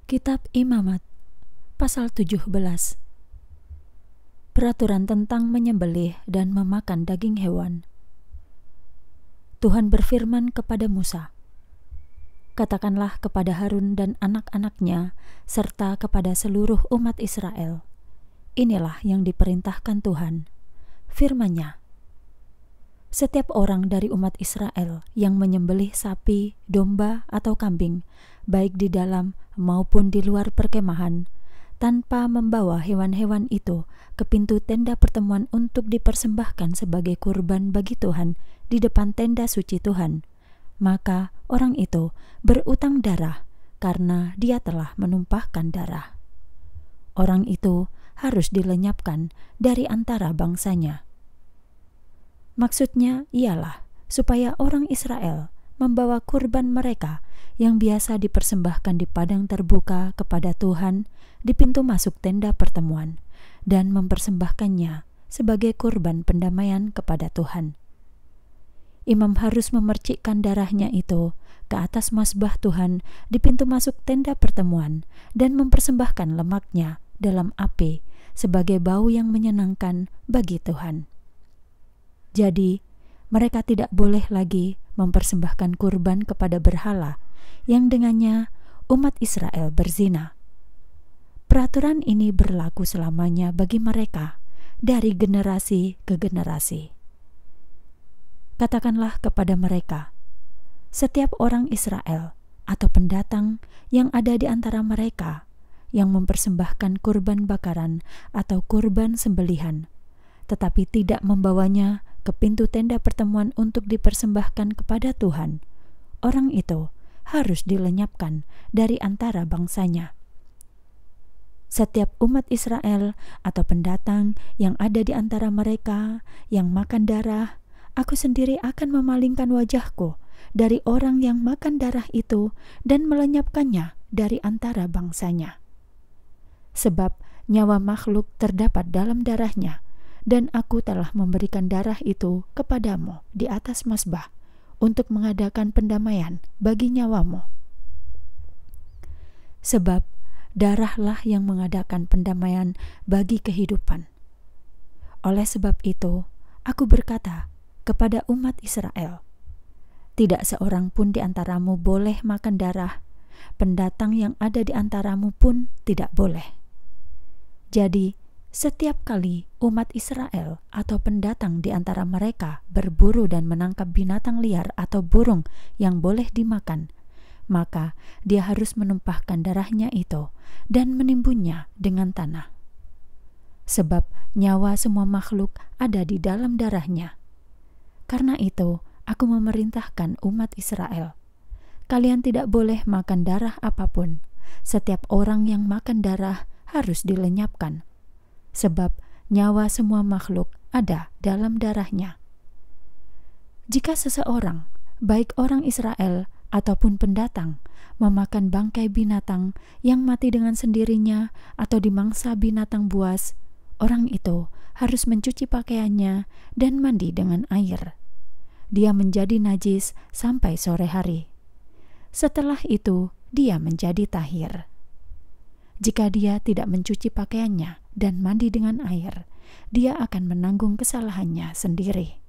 Kitab Imamat, pasal 17. Peraturan tentang menyembelih dan memakan daging hewan. Tuhan berfirman kepada Musa, "Katakanlah kepada Harun dan anak-anaknya, serta kepada seluruh umat Israel, inilah yang diperintahkan Tuhan. Firman-Nya, setiap orang dari umat Israel yang menyembelih sapi, domba, atau kambing, baik di dalam maupun di luar perkemahan, tanpa membawa hewan-hewan itu ke pintu tenda pertemuan untuk dipersembahkan sebagai kurban bagi Tuhan di depan tenda suci Tuhan, maka orang itu berutang darah karena dia telah menumpahkan darah. Orang itu harus dilenyapkan dari antara bangsanya." Maksudnya ialah supaya orang Israel membawa kurban mereka yang biasa dipersembahkan di padang terbuka kepada Tuhan di pintu masuk tenda pertemuan dan mempersembahkannya sebagai kurban pendamaian kepada Tuhan. Imam harus memercikkan darahnya itu ke atas mazbah Tuhan di pintu masuk tenda pertemuan dan mempersembahkan lemaknya dalam api sebagai bau yang menyenangkan bagi Tuhan. Jadi, mereka tidak boleh lagi mempersembahkan kurban kepada berhala yang dengannya umat Israel berzina. Peraturan ini berlaku selamanya bagi mereka dari generasi ke generasi. Katakanlah kepada mereka, setiap orang Israel atau pendatang yang ada di antara mereka yang mempersembahkan kurban bakaran atau kurban sembelihan, tetapi tidak membawanya ke pintu tenda pertemuan untuk dipersembahkan kepada Tuhan, orang itu harus dilenyapkan dari antara bangsanya. Setiap umat Israel atau pendatang yang ada di antara mereka yang makan darah, aku sendiri akan memalingkan wajahku dari orang yang makan darah itu dan melenyapkannya dari antara bangsanya. Sebab nyawa makhluk terdapat dalam darahnya, dan aku telah memberikan darah itu kepadamu di atas mazbah untuk mengadakan pendamaian bagi nyawamu. Sebab darahlah yang mengadakan pendamaian bagi kehidupan. Oleh sebab itu, aku berkata kepada umat Israel, tidak seorang pun di antaramu boleh makan darah, pendatang yang ada di antaramu pun tidak boleh. Jadi, setiap kali umat Israel atau pendatang di antara mereka berburu dan menangkap binatang liar atau burung yang boleh dimakan, maka dia harus menumpahkan darahnya itu dan menimbunnya dengan tanah. Sebab nyawa semua makhluk ada di dalam darahnya. Karena itu, aku memerintahkan umat Israel, kalian tidak boleh makan darah apapun. Setiap orang yang makan darah harus dilenyapkan. Sebab nyawa semua makhluk ada dalam darahnya. Jika seseorang, baik orang Israel ataupun pendatang, memakan bangkai binatang yang mati dengan sendirinya atau dimangsa binatang buas, orang itu harus mencuci pakaiannya dan mandi dengan air. Dia menjadi najis sampai sore hari. Setelah itu, dia menjadi tahir. Jika dia tidak mencuci pakaiannya dan mandi dengan air, dia akan menanggung kesalahannya sendiri.